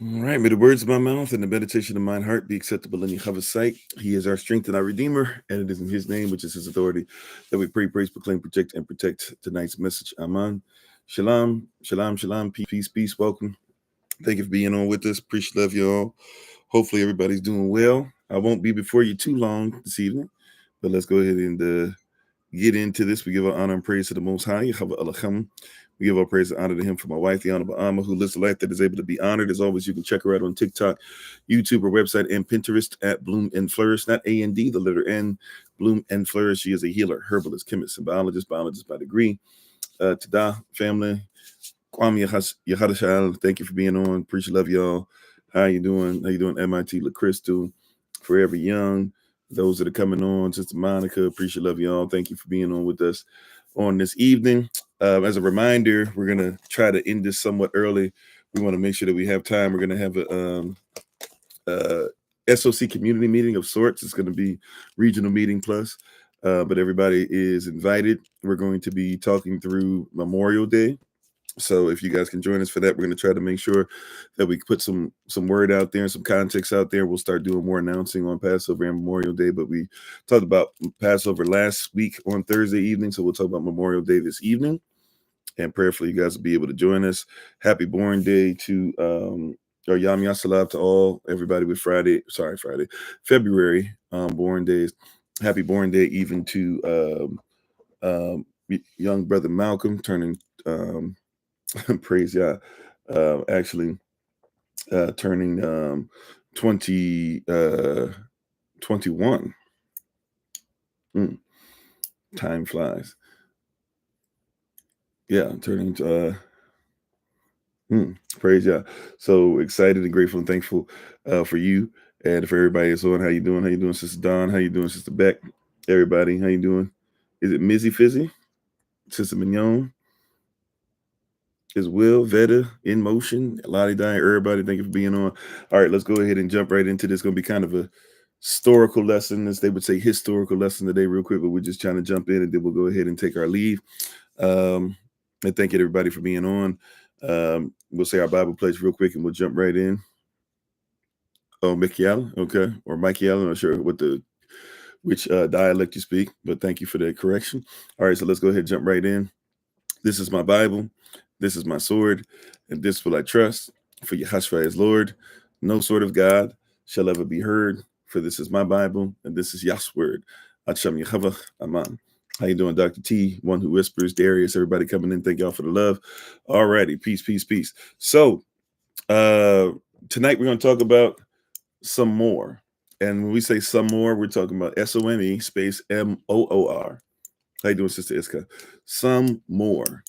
All right, may the words of my mouth and the meditation of mine heart be acceptable in Yahweh's sight. He is our strength and our redeemer, and it is in his name, which is his authority, that we pray, praise, proclaim, project, and protect tonight's message. Aman. Shalom, shalom, shalom, peace, peace, welcome. Thank you for being on with us. Appreciate love you all. Hopefully everybody's doing well. I won't be before you too long this evening, but let's go ahead and get into this. We give our honor and praise to the Most High. Yahweh Elohim. We give our praise and honor to him for my wife, the Honorable Alma, who lives a life that is able to be honored. As always, you can check her out on TikTok, YouTube, her website, and Pinterest at Bloom and Flourish. Not A-N-D, the letter N, Bloom and Flourish. She is a healer, herbalist, chemist, and biologist by degree. Tada, family. Kwame Yahadashal, thank you for being on. Appreciate love y'all. How you doing? How you doing, MIT LaCrystal, Forever Young, those that are coming on, Sister Monica, appreciate love y'all. Thank you for being on with us on this evening. As a reminder, we're gonna try to end this somewhat early. We want to make sure that we have time. We're gonna have a SOC community meeting of sorts. It's gonna be regional meeting plus, but everybody is invited. We're going to be talking through Memorial Day. So if you guys can join us for that, we're going to try to make sure that we put some word out there and some context out there. We'll start doing more announcing on Passover and Memorial Day, but we talked about Passover last week on Thursday evening, so we'll talk about Memorial Day this evening, and prayerfully you guys will be able to join us. Happy Born Day to or Yam Yasalav to all everybody with February born days. Happy Born Day even to young brother Malcolm turning praise Yah, actually turning 21. Time flies. Yeah, turning praise Yah. So excited and grateful and thankful for you and for everybody that's on. How you doing? How you doing, Sister Dawn? How you doing, Sister Beck? Everybody, how you doing? Is it Mizzy Fizzy? Sister Mignon? Is Will Veta in motion? Lottie Dying, everybody, thank you for being on. All right, let's go ahead and jump right into this. It's going to be kind of a historical lesson, as they would say, historical lesson today, real quick, but we're just trying to jump in and then we'll go ahead and take our leave. And thank you to everybody for being on. We'll say our Bible pledge real quick and we'll jump right in. Oh, Michael, okay, or Michael, I'm not sure which dialect you speak, but thank you for that correction. All right, so let's go ahead and jump right in. This is my Bible. This is my sword, and this will I trust. For Yahshua is Lord. No sword of God shall ever be heard. For this is my Bible, and this is Yah's word. Acham Yehovah Aman. How you doing, Dr. T? One who whispers. Darius, everybody coming in. Thank y'all for the love. All righty. Peace, peace, peace. So tonight we're going to talk about some more. And when we say some more, we're talking about SOME space MOOR. How you doing, Sister Iska? Some more.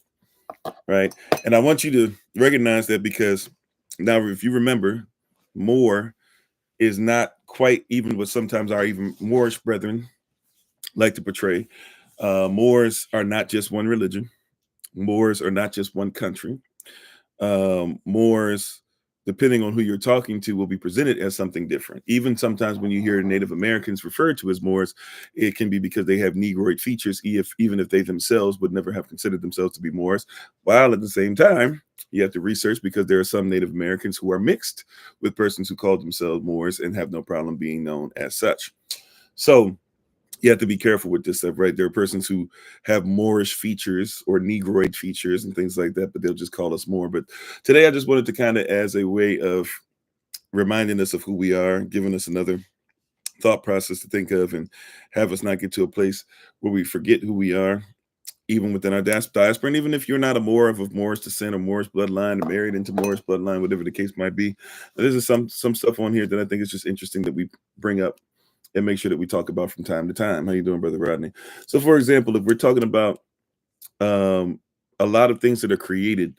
Right. And I want you to recognize that, because now, if you remember, more is not quite even what sometimes our even Moorish brethren like to portray. Moors are not just one religion. Moors are not just one country. Moors, depending on who you're talking to, will be presented as something different. Even sometimes when you hear Native Americans referred to as Moors, it can be because they have Negroid features, even if they themselves would never have considered themselves to be Moors. While at the same time, you have to research, because there are some Native Americans who are mixed with persons who call themselves Moors and have no problem being known as such. So you have to be careful with this stuff, right? There are persons who have Moorish features or Negroid features and things like that, but they'll just call us Moor. But today I just wanted to kind of, as a way of reminding us of who we are, giving us another thought process to think of, and have us not get to a place where we forget who we are, even within our diaspora. And even if you're not a Moor of Moorish descent or Moorish bloodline or married into Moorish bloodline, whatever the case might be, there's some stuff on here that I think is just interesting that we bring up and make sure that we talk about from time to time. How you doing, Brother Rodney? So, for example, if we're talking about a lot of things that are created,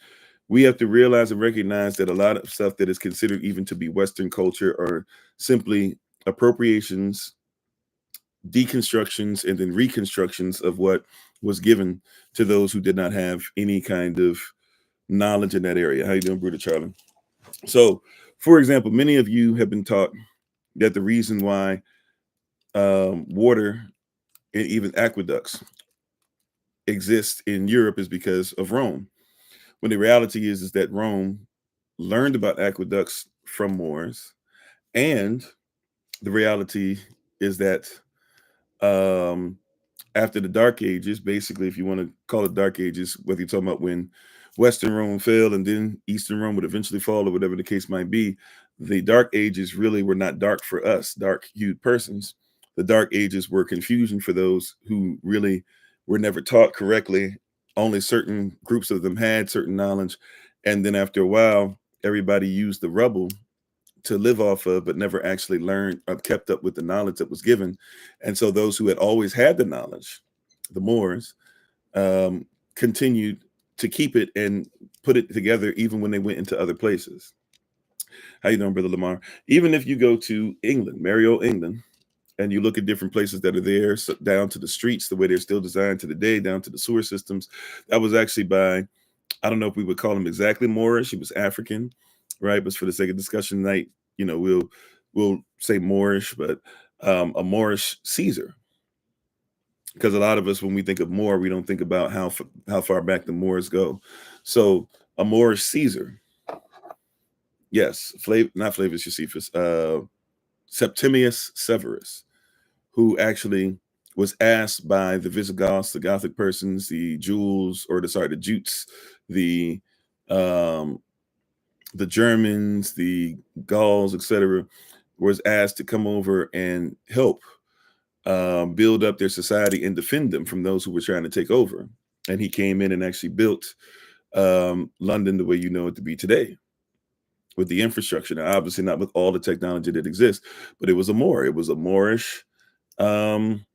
we have to realize and recognize that a lot of stuff that is considered even to be Western culture are simply appropriations, deconstructions, and then reconstructions of what was given to those who did not have any kind of knowledge in that area. How you doing, Brother Charlie? So, for example, many of you have been taught that the reason why water and even aqueducts exist in Europe is because of Rome. When the reality is that Rome learned about aqueducts from Moors. And the reality is that um, after the Dark Ages, basically, if you want to call it Dark Ages, whether you're talking about when Western Rome fell and then Eastern Rome would eventually fall, or whatever the case might be, the Dark Ages really were not dark for us, dark-hued persons. The Dark Ages were confusion for those who really were never taught correctly. Only certain groups of them had certain knowledge. And then after a while, everybody used the rubble to live off of, but never actually learned or kept up with the knowledge that was given. And so those who had always had the knowledge, the Moors, continued to keep it and put it together even when they went into other places. How you doing, Brother Lamar? Even if you go to England, merry old England, and you look at different places that are there, so down to the streets, the way they're still designed to the day, down to the sewer systems, that was actually by, I don't know if we would call him exactly Moorish. He was African, right? But for the sake of discussion tonight, we'll say Moorish, but a Moorish Caesar, because a lot of us, when we think of Moor, we don't think about how far back the Moors go. So a Moorish Caesar, yes, not Flavius Josephus, Septimius Severus, who actually was asked by the Visigoths, the Gothic persons, the the Jutes, um, the Germans, the Gauls, etc., was asked to come over and help build up their society and defend them from those who were trying to take over. And he came in and actually built London the way you know it to be today, with the infrastructure. Now, obviously not with all the technology that exists, but it was a Moor. It was a Moorish um,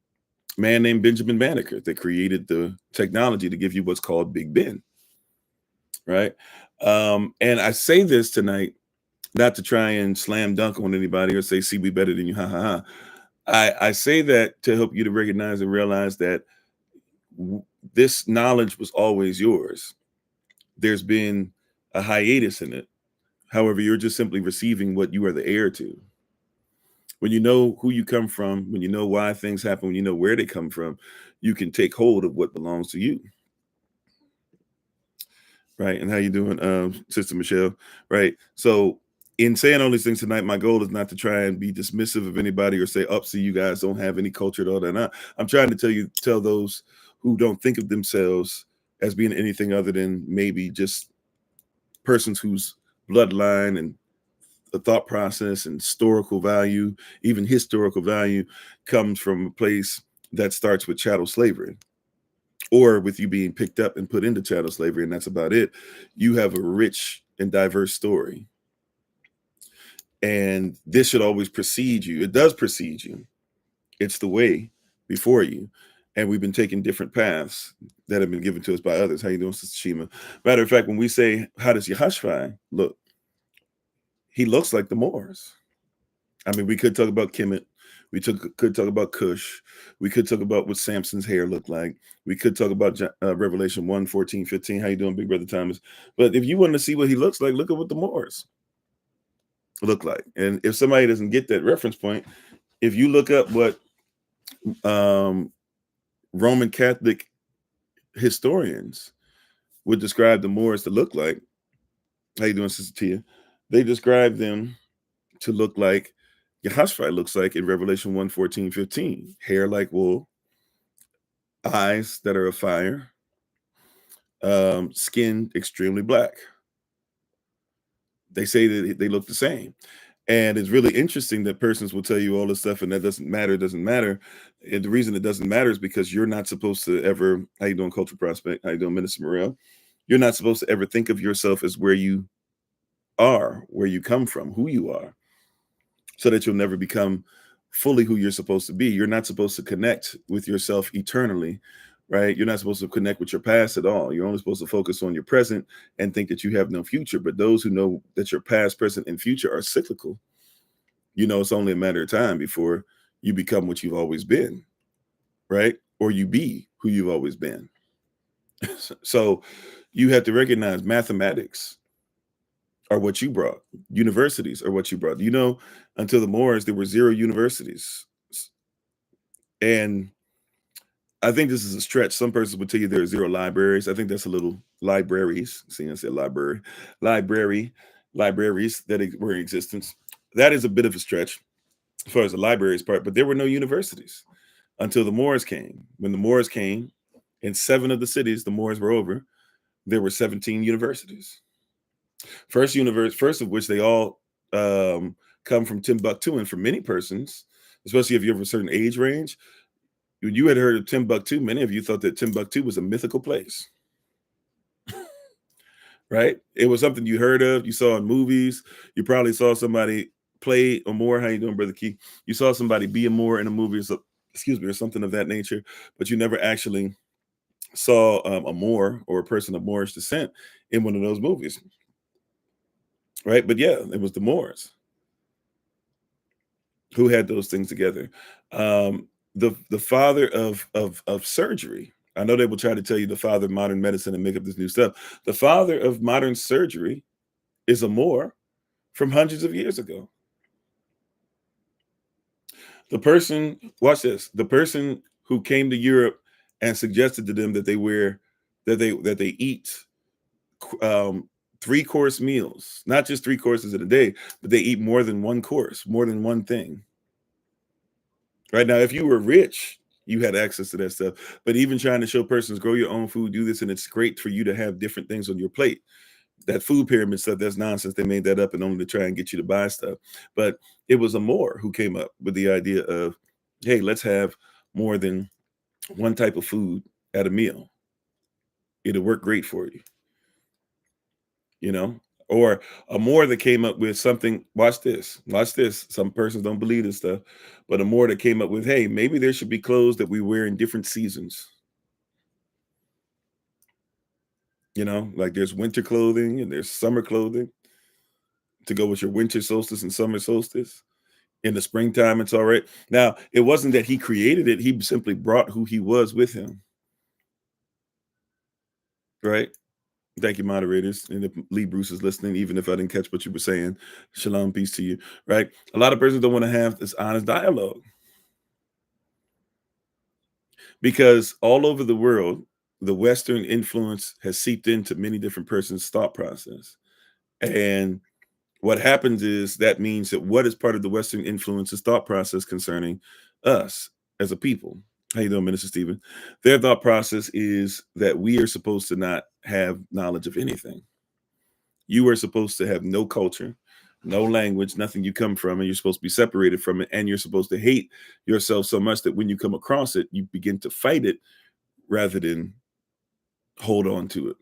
man named Benjamin Banneker that created the technology to give you what's called Big Ben, right? And I say this tonight not to try and slam dunk on anybody or say, see, we better than you, ha ha ha. I say that to help you to recognize and realize that this knowledge was always yours. There's been a hiatus in it. However, you're just simply receiving what you are the heir to. When you know who you come from, when you know why things happen, when you know where they come from, you can take hold of what belongs to you. Right. And how you doing, Sister Michelle? Right. So in saying all these things tonight, my goal is not to try and be dismissive of anybody or say, up, see, you guys don't have any culture at all that. Not. I'm trying to tell those who don't think of themselves as being anything other than maybe just persons whose bloodline and the thought process and historical value, even historical value, comes from a place that starts with chattel slavery, or with you being picked up and put into chattel slavery, and that's about it. You have a rich and diverse story. And this should always precede you. It does precede you. It's the way before you. And we've been taking different paths that have been given to us by others. How you doing, Sister Shima? Matter of fact, when we say, how does Yehoshua look? He looks like the Moors. I mean, we could talk about Kemet. Could talk about Cush. We could talk about what Samson's hair looked like. We could talk about Revelation 1, 14, 15. How you doing, Big Brother Thomas? But if you want to see what he looks like, look at what the Moors look like. And if somebody doesn't get that reference point, if you look up what Roman Catholic historians would describe the Moors to look like, how you doing, Sister Tia? They describe them to look like Yehoshua looks like in Revelation 1, 14, 15. Hair like wool, eyes that are of fire, skin extremely black. They say that they look the same. And it's really interesting that persons will tell you all this stuff and that doesn't matter. And the reason it doesn't matter is because you're not supposed to ever, how you doing, Culture Prospect? How you doing, Minister Morel? You're not supposed to ever think of yourself as where you are, where you come from, who you are, so that you'll never become fully who you're supposed to be. You're not supposed to connect with yourself eternally, right? You're not supposed to connect with your past at all. You're only supposed to focus on your present and think that you have no future. But those who know that your past, present, and future are cyclical, you know it's only a matter of time before you become what you've always been, right? Or you be who you've always been. So you have to recognize mathematics are what you brought. Universities are what you brought. You know, until the Moors, there were 0 universities. And I think this is a stretch. Some persons would tell you there are 0 libraries. I think that's a little libraries. See, I said library. libraries that were in existence. That is a bit of a stretch as far as the libraries part, but there were no universities until the Moors came. When the Moors came, in 7 of the cities the Moors were over, there were 17 universities. First of which they all come from Timbuktu, and for many persons, especially if you have a certain age range, when you had heard of Timbuktu, many of you thought that Timbuktu was a mythical place, right? It was something you heard of, you saw in movies. You probably saw somebody play a Moor. How you doing, Brother Key? You saw somebody be a Moor in a movie, or something of that nature, but you never actually saw a Moor or a person of Moorish descent in one of those movies, right? But yeah, it was the Moors who had those things together. The father of surgery. I know they will try to tell you the father of modern medicine and make up this new stuff. The father of modern surgery is a Moor from hundreds of years ago. The person, watch this, the person who came to Europe and suggested to them that they eat 3-course meals, not just 3 courses in a day, but they eat more than one course, more than one thing. Right now, if you were rich, you had access to that stuff. But even trying to show persons grow your own food, do this, and it's great for you to have different things on your plate. That food pyramid stuff, that's nonsense. They made that up and only to try and get you to buy stuff. But it was a Moor who came up with the idea of, hey, let's have more than one type of food at a meal. It'll work great for you, you know? Or a Moor that came up with something, watch this. Some persons don't believe this stuff, but a Moor that came up with, hey, maybe there should be clothes that we wear in different seasons. You know, like there's winter clothing and there's summer clothing to go with your winter solstice and summer solstice. In the springtime, it's all right. Now, it wasn't that he created it, he simply brought who he was with him. Right? Thank you, moderators. And if Lee Bruce is listening, even if I didn't catch what you were saying, shalom, peace to you. Right? A lot of persons don't want to have this honest dialogue because all over the world, the Western influence has seeped into many different persons' thought process. And what happens is that means that what is part of the Western influence's thought process concerning us as a people? How you doing, Minister Stephen? Their thought process is that we are supposed to not have knowledge of anything. You are supposed to have no culture, no language, nothing you come from, and you're supposed to be separated from it. And you're supposed to hate yourself so much that when you come across it, you begin to fight it rather than hold on to it.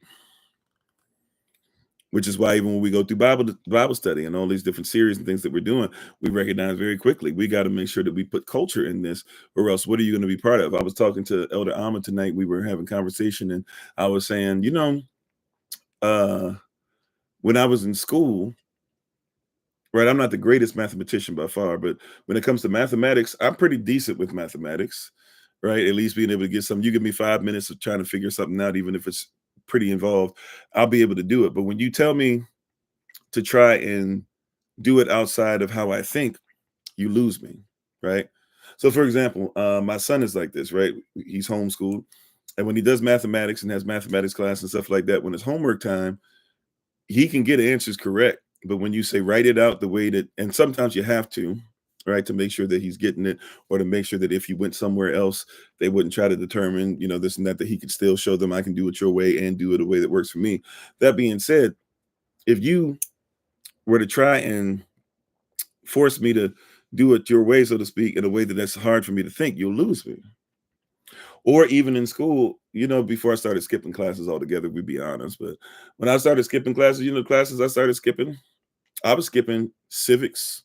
Which is why even when we go through Bible study and all these different series and things that we're doing, we recognize very quickly we got to make sure that we put culture in this, or else what are you going to be part of? I was talking to Elder Ahmed tonight. We were having conversation, and I was saying, when I was in school, right, I'm not the greatest mathematician by far, but when it comes to mathematics, I'm pretty decent with mathematics, right? At least being able to get something. You give me 5 minutes of trying to figure something out, even if it's pretty involved, I'll be able to do it. But when you tell me to try and do it outside of how I think, you lose me, right? So, for example, my son is like this, right? He's homeschooled, and when he does mathematics and has mathematics class and stuff like that, when it's homework time, he can get answers correct. But when you say write it out the way that, and sometimes you have to, right, to make sure that he's getting it, or to make sure that if he went somewhere else, they wouldn't try to determine, this and that he could still show them I can do it your way and do it a way that works for me. That being said, if you were to try and force me to do it your way, so to speak, in a way that's hard for me to think, you'll lose me. Or even in school, before I started skipping classes altogether, we'd be honest. But when I started skipping classes, classes I started skipping, I was skipping civics,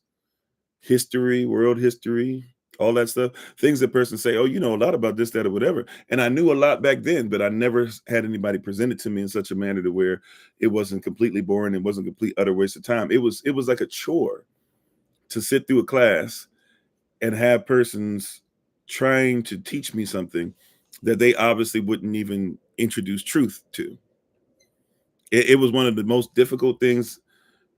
history, world history, all that stuff. Things that persons say, oh, you know a lot about this, that, or whatever. And I knew a lot back then, but I never had anybody present it to me in such a manner to where it wasn't completely boring. It wasn't a complete utter waste of time. It was like a chore to sit through a class and have persons trying to teach me something that they obviously wouldn't even introduce truth to. It was one of the most difficult things,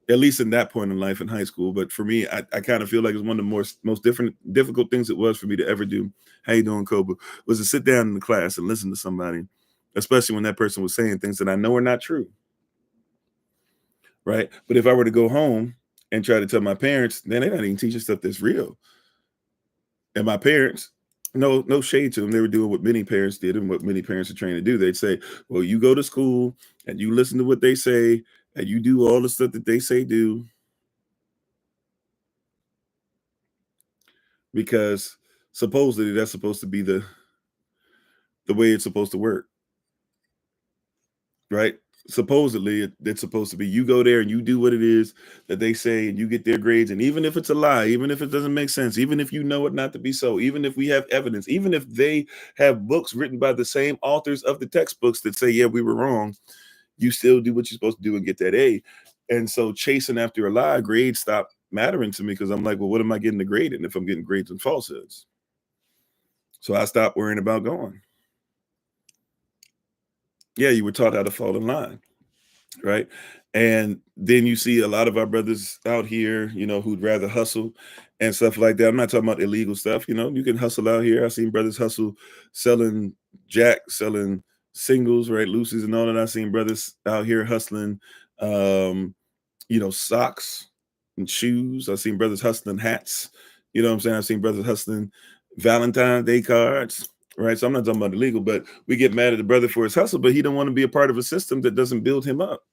at least in that point in life in high school. But for me, I kind of feel like it's one of the most difficult things it was for me to ever do. How you doing, Kobe? Was to sit down in the class and listen to somebody, especially when that person was saying things that I know are not true. right? But if I were to go home and try to tell my parents, then they're not even teaching stuff that's real. And my parents, no shade to them, they were doing what many parents did and what many parents are trained to do. They'd say, well, you go to school and you listen to what they say and you do all the stuff that they say do, because supposedly that's supposed to be the way it's supposed to work, right? Supposedly it's supposed to be you go there and you do what it is that they say and you get their grades. And even if it's a lie, even if it doesn't make sense, even if you know it not to be so, even if we have evidence, even if they have books written by the same authors of the textbooks that say, yeah, we were wrong, you still do what you're supposed to do and get that A. And so chasing after a lie, grades stop mattering to me, because I'm like, well, what am I getting the grade in if I'm getting grades in falsehoods? So I stopped worrying about going. Yeah, you were taught how to fall in line, right? And then you see a lot of our brothers out here, who'd rather hustle and stuff like that. I'm not talking about illegal stuff. You can hustle out here. I've seen brothers hustle selling jack, selling singles, right? Loosies and all that. I've seen brothers out here hustling, um, socks and shoes. I've seen brothers hustling hats. You know what I'm saying? I've seen brothers hustling Valentine's Day cards. Right. So I'm not talking about illegal, but we get mad at the brother for his hustle, but he don't want to be a part of a system that doesn't build him up.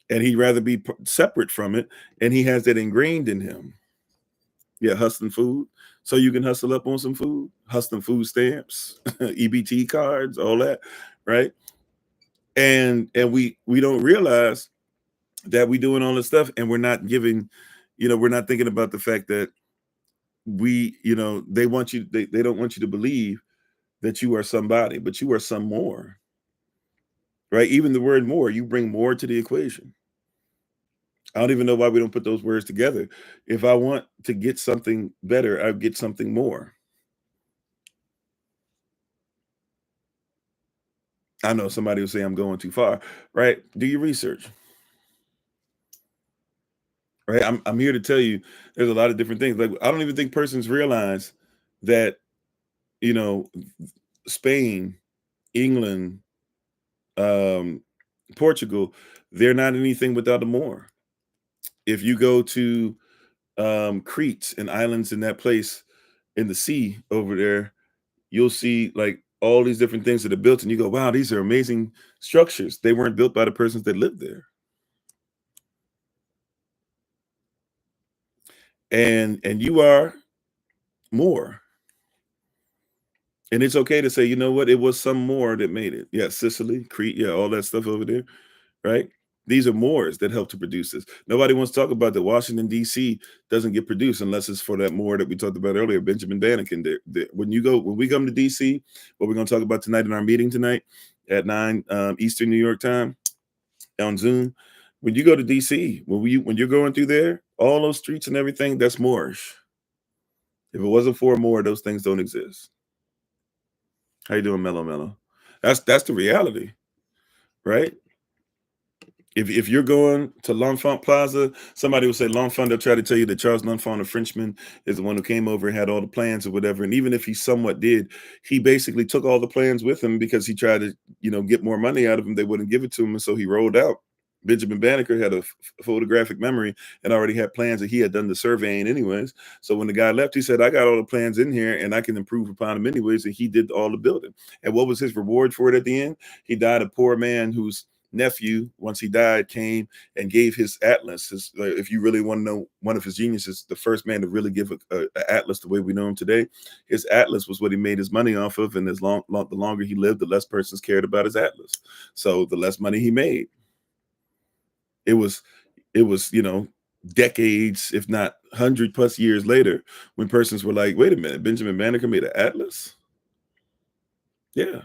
And he'd rather be separate from it. And he has that ingrained in him. Yeah, hustling food. So you can hustle up on some food, hustling food stamps, EBT cards, all that. Right. And we don't realize that we doing all this stuff and we're not giving, we're not thinking about the fact that they want you, they don't want you to believe that you are somebody, but you are some more. Right. Even the word more, you bring more to the equation. I don't even know why we don't put those words together. If I want to get something better, I get something more. I know somebody will say I'm going too far, right? Do your research, right? I'm here to tell you there's a lot of different things. Like, I don't even think persons realize that, you know, Spain, England, um, Portugal, they're not anything without a Moor. If you go to Crete and islands in that place in the sea over there, you'll see like all these different things that are built, and you go, wow, these are amazing structures. They weren't built by the persons that lived there. And you are more. And it's okay to say, you know what, it was some more that made it. Yeah, Sicily, Crete, yeah, all that stuff over there, right? These are Moors that help to produce this. Nobody wants to talk about that Washington, D.C. doesn't get produced unless it's for that Moor that we talked about earlier, Benjamin Banneker. When we come to D.C., what we're going to talk about tonight in our meeting tonight at 9 Eastern New York time on Zoom, when you go to D.C., when you're going through there, all those streets and everything, that's Moorish. If it wasn't for a Moor, those things don't exist. How you doing, Mellow Mellow? That's the reality, right? If you're going to L'Enfant Plaza, somebody will say L'Enfant, they'll try to tell you that Charles L'Enfant, a Frenchman, is the one who came over and had all the plans or whatever. And even if he somewhat did, he basically took all the plans with him because he tried to, get more money out of them. They wouldn't give it to him. And so he rolled out. Benjamin Banneker had a photographic memory and already had plans that he had done the surveying anyways. So when the guy left, he said, I got all the plans in here and I can improve upon them anyways. And he did all the building. And what was his reward for it at the end? He died a poor man whose nephew, once he died, came and gave his atlas. If you really want to know one of his geniuses, the first man to really give a atlas the way we know him today, his atlas was what he made his money off of. And the longer he lived, the less persons cared about his atlas. So the less money he made. It was, decades, if not 100+ years later, when persons were like, wait a minute, Benjamin Banneker made an atlas? Yeah.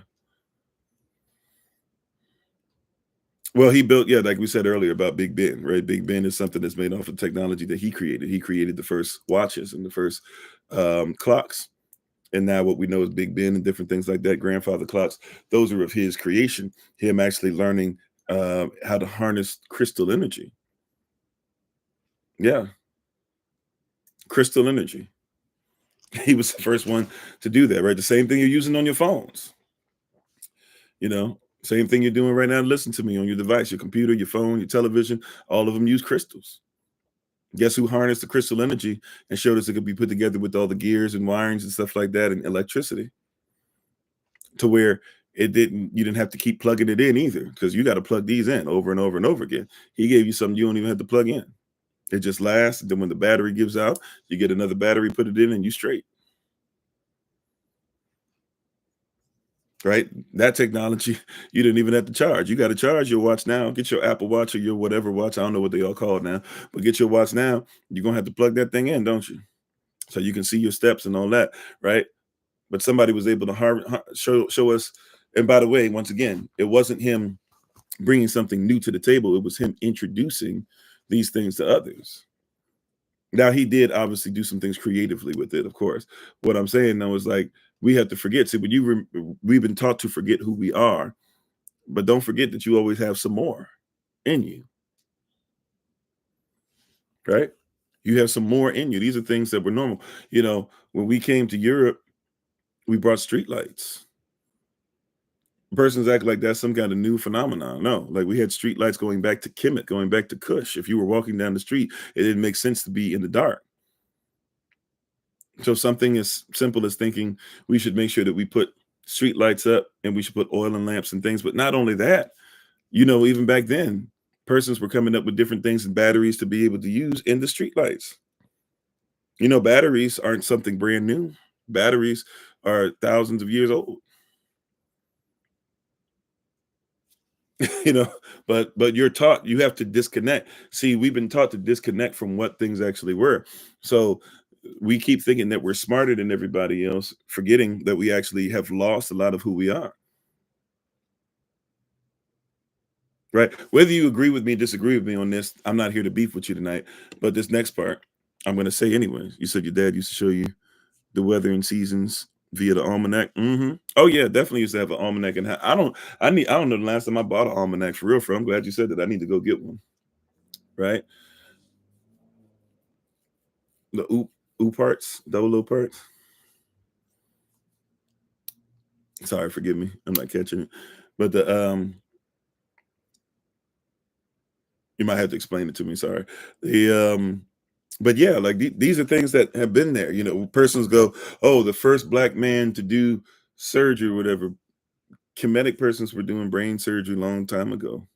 Well, he built, yeah, like we said earlier about Big Ben, right? Big Ben is something that's made off of technology that he created. He created the first watches and the first clocks. And now what we know is Big Ben and different things like that, grandfather clocks, those are of his creation, him actually learning how to harness crystal energy. Yeah, crystal energy. He was the first one to do that, right? The same thing you're using on your phones, you know? Same thing you're doing right now. Listen to me on your device, your computer, your phone, your television. All of them use crystals. Guess who harnessed the crystal energy and showed us it could be put together with all the gears and wirings and stuff like that and electricity, to where you didn't have to keep plugging it in either, because you got to plug these in over and over and over again. He gave you something you don't even have to plug in. It just lasts. Then when the battery gives out, you get another battery, put it in, and you straight. Right? That technology, you didn't even have to charge. You got to charge your watch now. Get your Apple Watch or your whatever watch. I don't know what they all call it now, but get your watch now. You're going to have to plug that thing in, don't you? So you can see your steps and all that, right? But somebody was able to show us. And by the way, once again, it wasn't him bringing something new to the table. It was him introducing these things to others. Now, he did obviously do some things creatively with it, of course. What I'm saying though is, like, we have to forget. See, when we've been taught to forget who we are, but don't forget that you always have some more in you, right? You have some more in you. These are things that were normal. When we came to Europe, we brought streetlights. Persons act like that's some kind of new phenomenon. No, like, we had street lights going back to Kemet, going back to Kush. If you were walking down the street, it didn't make sense to be in the dark. So something as simple as thinking we should make sure that we put street lights up, and we should put oil and lamps and things. But not only that, even back then, persons were coming up with different things and batteries to be able to use in the street lights. Batteries aren't something brand new. Batteries are thousands of years old. you know but you're taught you have to disconnect. See, we've been taught to disconnect from what things actually were. So we keep thinking that we're smarter than everybody else, forgetting that we actually have lost a lot of who we are. Right? Whether you agree with me, disagree with me on this, I'm not here to beef with you tonight. But this next part, I'm going to say anyway. You said your dad used to show you the weather and seasons via the almanac. Oh yeah, definitely used to have an almanac. And I don't know the last time I bought an almanac for real. I'm glad you said that. I need to go get one. Right? The oop parts, double O parts. Sorry, forgive me. I'm not catching it. But you might have to explain it to me. Sorry. But yeah, like, these are things that have been there. Persons go, oh, the first black man to do surgery or whatever. Kemetic persons were doing brain surgery a long time ago.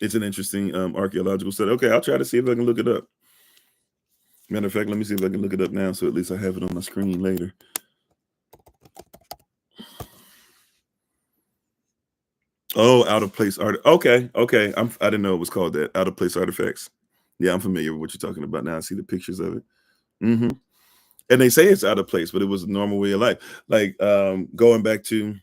It's an interesting archaeological study. Okay, I'll try to see if I can look it up. Matter of fact, let me see if I can look it up now, so at least I have it on my screen later. Oh, out of place art. Okay. I didn't know it was called that. Out of place artifacts. Yeah, I'm familiar with what you're talking about now. I see the pictures of it. hmm And they say it's out of place, but it was a normal way of life. Like, going back to,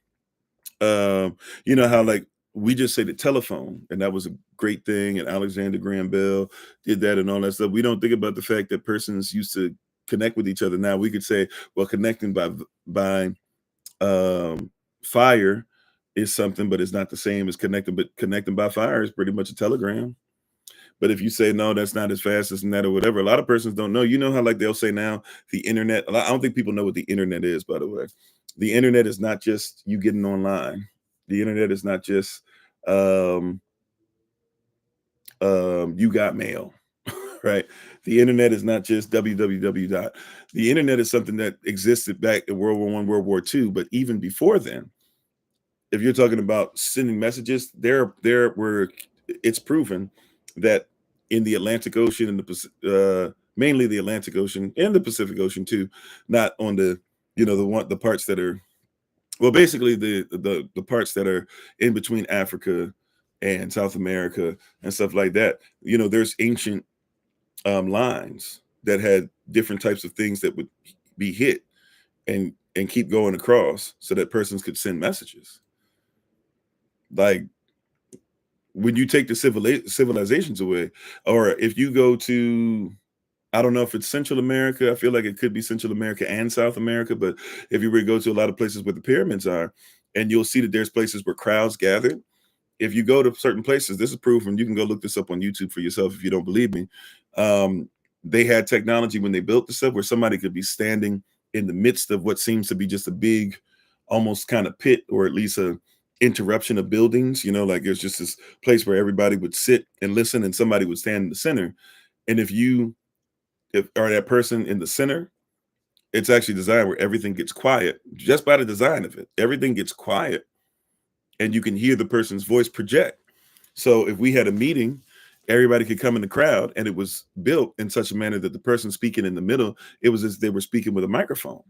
how, like, we just say the telephone, and that was a great thing. And Alexander Graham Bell did that and all that stuff. We don't think about the fact that persons used to connect with each other. Now we could say, well, connecting by fire is something, but it's not the same as connecting. But connecting by fire is pretty much a telegram. But if you say no, that's not as fast as that or whatever, a lot of persons don't know. You know how, like, they'll say now the internet. I don't think people know what the internet is. By the way, the internet is not just you getting online. The internet is not just um, you got mail, right? The internet is not just www dot. The internet is something that existed back in World War I, World War II, but even before then. If you're talking about sending messages, there were it's proven that in the Atlantic Ocean and mainly the Atlantic Ocean and the Pacific Ocean too, not on the parts that are, well, basically the parts that are in between Africa and South America and stuff like that. There's ancient lines that had different types of things that would be hit and keep going across so that persons could send messages. Like, when you take the civilizations away, or if you go to, I don't know if it's Central America, I feel like it could be Central America and South America, but if you were to go to a lot of places where the pyramids are, and you'll see that there's places where crowds gathered. If you go to certain places, this is proof, and you can go look this up on YouTube for yourself if you don't believe me. They had technology when they built this stuff where somebody could be standing in the midst of what seems to be just a big, almost kind of pit, or at least a interruption of buildings. Like there's just this place where everybody would sit and listen, and somebody would stand in the center. And if you are that person in the center, it's actually designed where everything gets quiet just by the design of it. Everything gets quiet, and you can hear the person's voice project. So if we had a meeting, everybody could come in the crowd, and it was built in such a manner that the person speaking in the middle, it was as they were speaking with a microphone.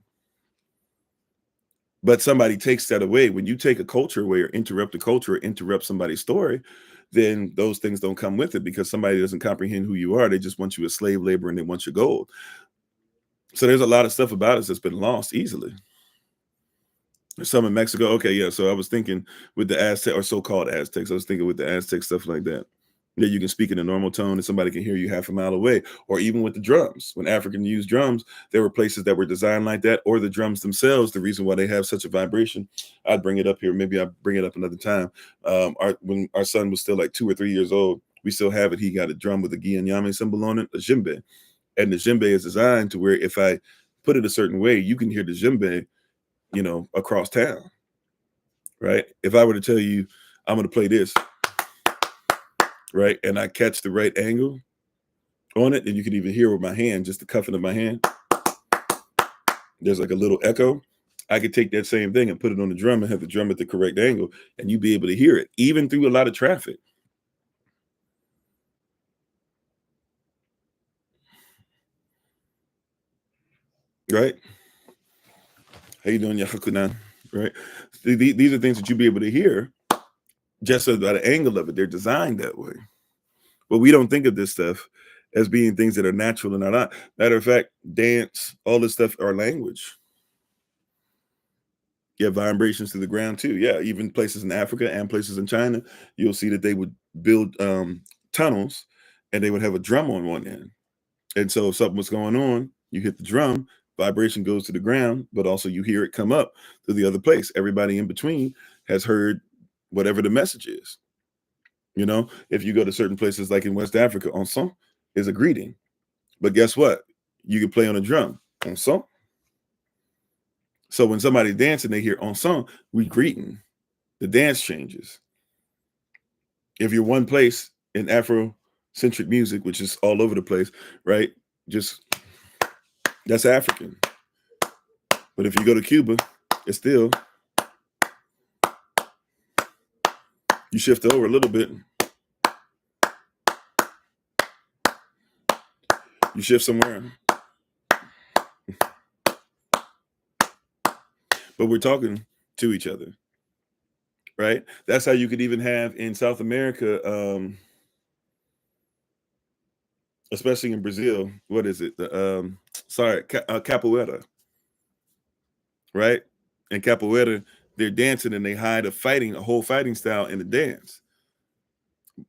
But somebody takes that away. When you take a culture away, or interrupt the culture, or interrupt somebody's story, then those things don't come with it, because somebody doesn't comprehend who you are. They just want you as slave labor, and they want your gold. So there's a lot of stuff about us that's been lost easily. There's some in Mexico. Okay, yeah. So I was thinking with the Aztec, or so-called Aztecs, I was thinking with the Aztec stuff like that. Yeah, you can speak in a normal tone and somebody can hear you half a mile away. Or even with the drums. When Africans used drums, there were places that were designed like that, or the drums themselves, the reason why they have such a vibration. I'd bring it up here. Maybe I'll bring it up another time. When our son was still like 2 or 3 years old, we still have it. He got a drum with a Guianyame symbol on it, a djembe. And the djembe is designed to where if I put it a certain way, you can hear the djembe, across town, right? If I were to tell you, I'm going to play this, right? And I catch the right angle on it, and you can even hear with my hand, just the cuffing of my hand, there's like a little echo. I could take that same thing and put it on the drum and have the drum at the correct angle, and you'd be able to hear it, even through a lot of traffic. Right? How you doing, Yahakunan? Right? These are things that you'd be able to hear just by the angle of it. They're designed that way. But we don't think of this stuff as being things that are natural and are not. Matter of fact, dance, all this stuff are language. You have vibrations to the ground too. Yeah, even places in Africa and places in China, you'll see that they would build tunnels, and they would have a drum on one end. And so if something was going on, you hit the drum, vibration goes to the ground, but also you hear it come up to the other place. Everybody in between has heard whatever the message is. If you go to certain places like in West Africa, ensemble is a greeting. But guess what? You can play on a drum, ensemble. So when somebody's dancing, they hear ensemble, we greeting. The dance changes. If you're one place in Afrocentric music, which is all over the place, right? Just that's African. But if you go to Cuba, it's still, you shift over a little bit, you shift somewhere. But we're talking to each other, right? That's how you could even have in South America, especially in Brazil. What is it? Capoeira, right? And capoeira, they're dancing and they hide a whole fighting style in the dance.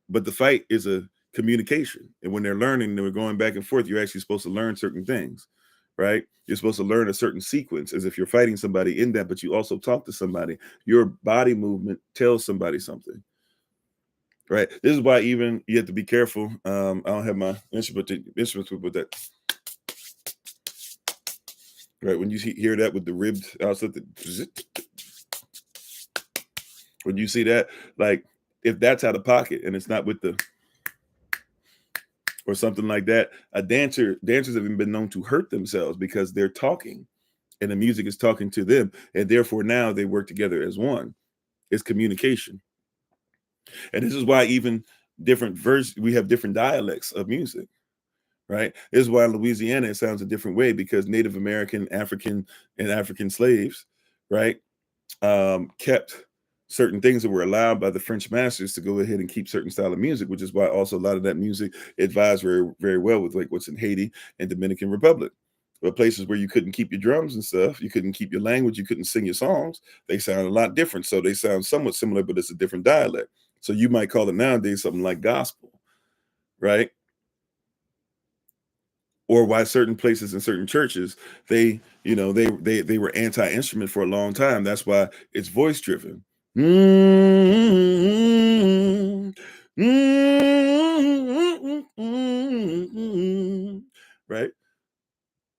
But the fight is a communication. And when they're learning, they're going back and forth, you're actually supposed to learn certain things, right? You're supposed to learn a certain sequence as if you're fighting somebody in that, but you also talk to somebody. Your body movement tells somebody something, right? This is why even you have to be careful. I don't have my instruments with that. Right, when you hear that with the ribbed outside, when you see that, like if that's out of pocket and it's not with the or something like that, dancers have even been known to hurt themselves because they're talking and the music is talking to them, and therefore now they work together as one. It's communication. And this is why even we have different dialects of music, right? This is why in Louisiana it sounds a different way, because Native American, African, and African slaves, right, kept certain things that were allowed by the French masters to go ahead and keep certain style of music, which is why also a lot of that music advised very, very well with like what's in Haiti and Dominican Republic. But places where you couldn't keep your drums and stuff, you couldn't keep your language, you couldn't sing your songs, they sound a lot different. So they sound somewhat similar, but it's a different dialect. So you might call it nowadays something like gospel, right? Or why certain places in certain churches, they were anti-instrument for a long time. That's why it's voice driven. Right?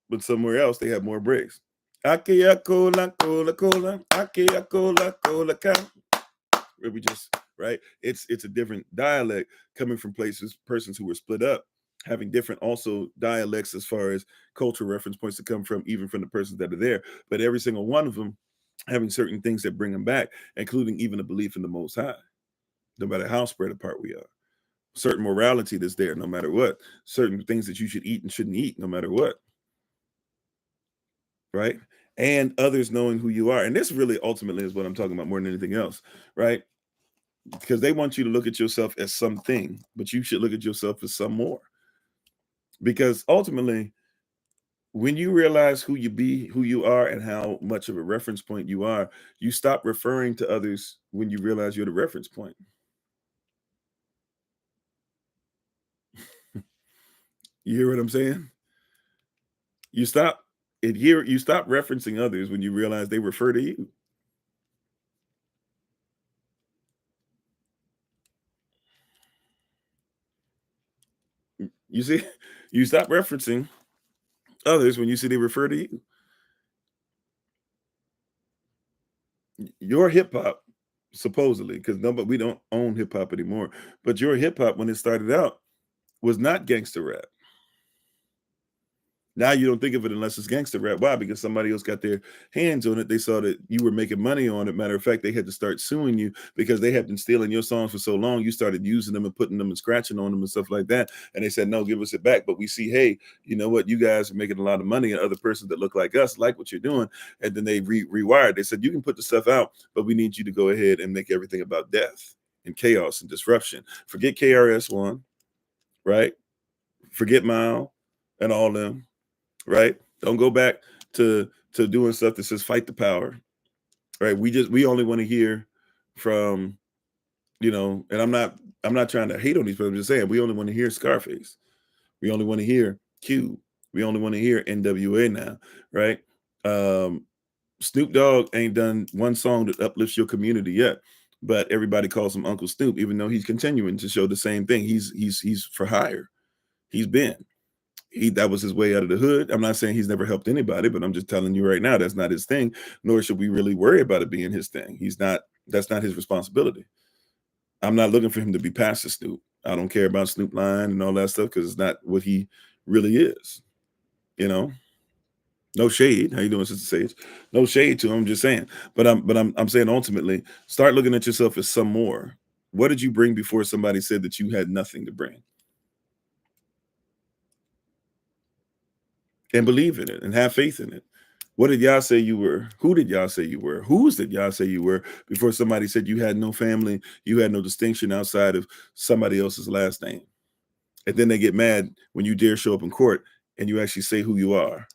But somewhere else they have more breaks. Akia cola, cola, cola, akia cola, cola, cow. Where we just, right? It's a different dialect coming from persons who were split up, having different also dialects as far as cultural reference points to come from, even from the persons that are there. But every single one of them having certain things that bring them back, including even a belief in the Most High, no matter how spread apart we are. Certain morality that's there, no matter what. Certain things that you should eat and shouldn't eat, no matter what. Right? And others knowing who you are. And this really ultimately is what I'm talking about more than anything else, right? Because they want you to look at yourself as something, but you should look at yourself as some more. Because ultimately, when you realize who you are, and how much of a reference point you are, you stop referring to others when you realize you're the reference point. You hear what I'm saying? You stop you stop referencing others when you realize they refer to you. You see, you stop referencing others when you see they refer to you. Your hip hop, supposedly, because nobody we don't own hip hop anymore, but your hip hop when it started out was not gangster rap. Now you don't think of it unless it's gangster rap. Why? Because somebody else got their hands on it. They saw that you were making money on it. Matter of fact, they had to start suing you because they had been stealing your songs for so long. You started using them and putting them and scratching on them and stuff like that. And they said, no, give us it back. But we see, hey, you know what? You guys are making a lot of money, and other persons that look like us like what you're doing. And then they rewired. They said, you can put the stuff out, but we need you to go ahead and make everything about death and chaos and disruption. Forget KRS-One, right? Forget Mile and all them. Right? Don't go back to doing stuff that says fight the power. Right? We only want to hear from, and I'm not trying to hate on these people. I'm just saying we only want to hear Scarface. We only want to hear Q. We only want to hear NWA now, right? Um, Snoop Dogg ain't done one song that uplifts your community yet, but everybody calls him Uncle Snoop, even though he's continuing to show the same thing. He's for hire. He's been. That was his way out of the hood. I'm not saying he's never helped anybody, but I'm just telling you right now that's not his thing, nor should we really worry about it being his thing. That's not his responsibility. I'm not looking for him to be Pastor Snoop. I don't care about Snoop line and all that stuff because it's not what he really is. You know, no shade. How you doing, Sister Sage? No shade to him. I'm just saying. But I'm saying ultimately, start looking at yourself as some more. What did you bring before somebody said that you had nothing to bring? And believe in it and have faith in it. What did y'all say you were? Who did y'all say you were? Whose did y'all say you were before somebody said you had no family, you had no distinction outside of somebody else's last name? And then they get mad when you dare show up in court and you actually say who you are.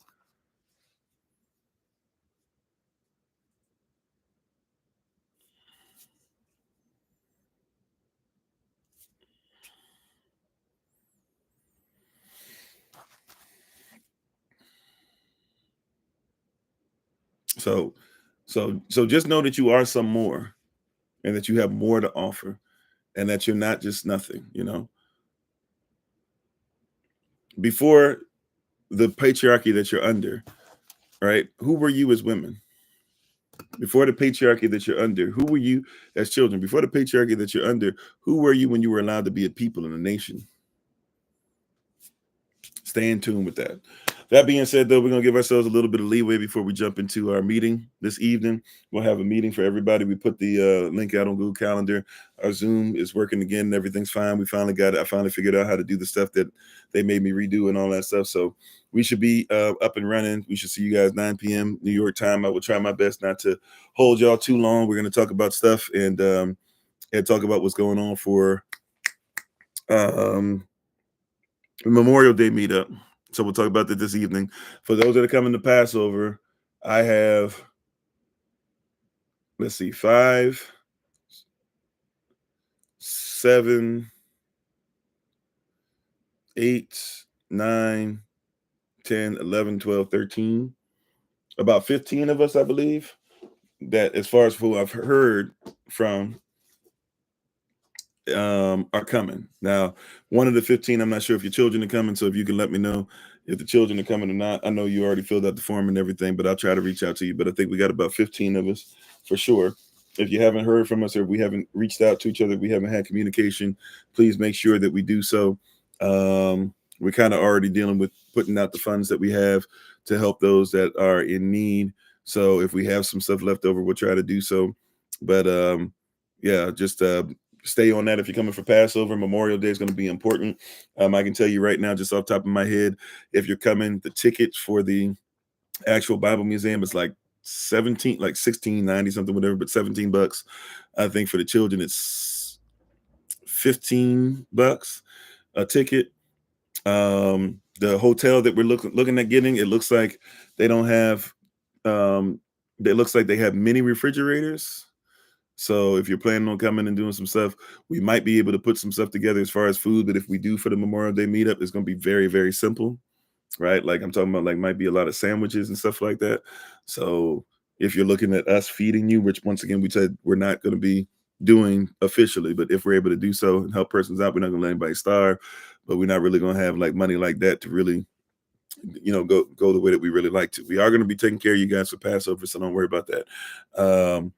So so just know that you are some more, and that you have more to offer, and that you're not just nothing. Before the patriarchy that you're under, right? Who were you as women? Before the patriarchy that you're under, who were you as children? Before the patriarchy that you're under, who were you when you were allowed to be a people in a nation? Stay in tune with that. That being said, though, we're going to give ourselves a little bit of leeway before we jump into our meeting this evening. We'll have a meeting for everybody. We put the link out on Google Calendar. Our Zoom is working again. Everything's fine. We finally got it. I finally figured out how to do the stuff that they made me redo and all that stuff. So we should be up and running. We should see you guys 9 p.m. New York time. I will try my best not to hold y'all too long. We're going to talk about stuff and talk about what's going on for um, Memorial Day meetup. So we'll talk about that this evening. For those that are coming to Passover, I have, let's see, 5, 7, 8, 9, 10, 11, 12, 13. About 15 of us, I believe, that as far as who I've heard from are coming. Now, one of the 15, I'm not sure if your children are coming, so if you can let me know if the children are coming or not. I know you already filled out the form and everything, but I'll try to reach out to you. But I think we got about 15 of us for sure. If you haven't heard from us or we haven't reached out to each other, we haven't had communication, please make sure that we do so. We're kind of already dealing with putting out the funds that we have to help those that are in need. So if we have some stuff left over, we'll try to do so. But yeah, just stay on that. If you're coming for Passover, Memorial Day is going to be important. I can tell you right now, just off the top of my head, if you're coming, the tickets for the actual Bible Museum is like 16.90 something, whatever, but $17. I think for the children, it's $15 a ticket. The hotel that we're looking at getting, it looks like they don't have, it looks like they have mini refrigerators. So if you're planning on coming and doing some stuff, we might be able to put some stuff together as far as food. But if we do for the Memorial Day meetup, it's going to be very, very simple, right? Like I'm talking about, like might be a lot of sandwiches and stuff like that. So if you're looking at us feeding you, which once again we said we're not going to be doing officially, but if we're able to do so and help persons out, we're not going to let anybody starve. But we're not really going to have like money like that to really, go the way that we really like to. We are going to be taking care of you guys for Passover, so don't worry about that.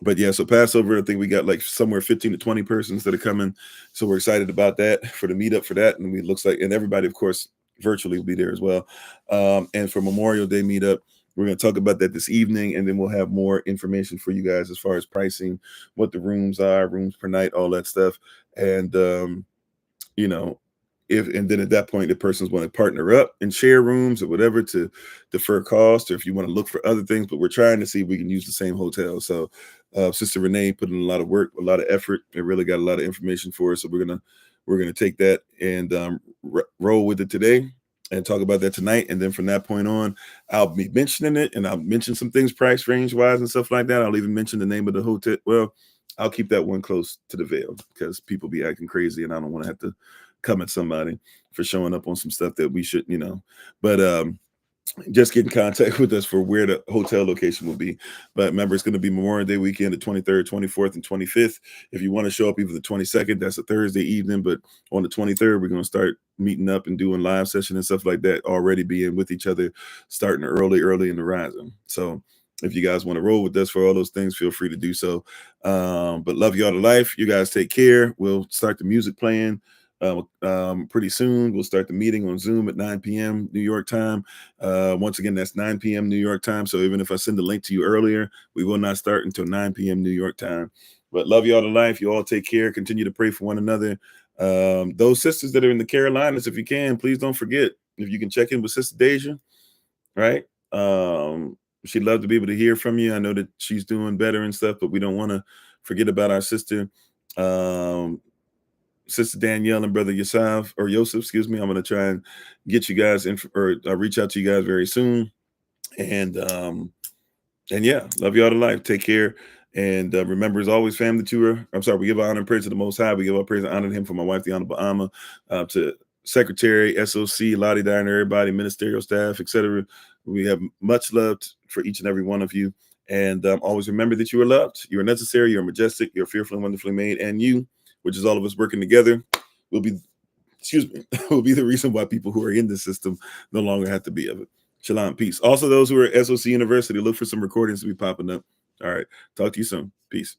But yeah, so Passover, I think we got like somewhere 15 to 20 persons that are coming. So we're excited about that for the meetup for that. And it looks like, and everybody, of course, virtually will be there as well. And for Memorial Day meetup, we're going to talk about that this evening, and then we'll have more information for you guys as far as pricing, what the rooms are, rooms per night, all that stuff. And, you know, and then at that point, the persons want to partner up and share rooms or whatever to defer cost, or if you want to look for other things, but we're trying to see if we can use the same hotel. So Sister Renee put in a lot of work, a lot of effort, and really got a lot of information for us. So we're gonna take that and roll with it today and talk about that tonight. And then from that point on, I'll be mentioning it, and I'll mention some things price range wise and stuff like that. I'll even mention the name of the hotel. Well, I'll keep that one close to the veil because people be acting crazy, and I don't want to have to come at somebody for showing up on some stuff that we should, but just get in contact with us for where the hotel location will be. But remember, it's going to be Memorial Day weekend, the 23rd, 24th, and 25th. If you want to show up even the 22nd, that's a Thursday evening. But on the 23rd, we're going to start meeting up and doing live session and stuff like that, already being with each other, starting early in the rising. So if you guys want to roll with us for all those things, feel free to do so. But love y'all to life. You guys take care. We'll start the music playing pretty soon. We'll start the meeting on Zoom at 9 p.m. New York time. Once again, that's 9 p.m. New York time. So even if I send the link to you earlier, we will not start until 9 p.m. New York time. But love y'all to life. You all take care. Continue to pray for one another. Those sisters that are in the Carolinas, if you can, please don't forget, if you can check in with Sister Deja, right? She'd love to be able to hear from you. I know that she's doing better and stuff, but we don't want to forget about our sister. Sister Danielle and Brother Yosef, excuse me. I'm going to try and get you guys reach out to you guys very soon. And yeah, love you all to life. Take care. And remember, as always, family, we give honor and praise to the Most High. We give our praise and honor to Him for my wife, the Honorable Alma, to Secretary, SOC, Lottie Diner, everybody, ministerial staff, etc. We have much love for each and every one of you. And always remember that you are loved. You are necessary. You're majestic. You're fearfully and wonderfully made. And you, which is all of us working together, will be the reason why people who are in the system no longer have to be of it. Shalom, peace. Also, those who are at SOC University, look for some recordings to be popping up. All right. Talk to you soon. Peace.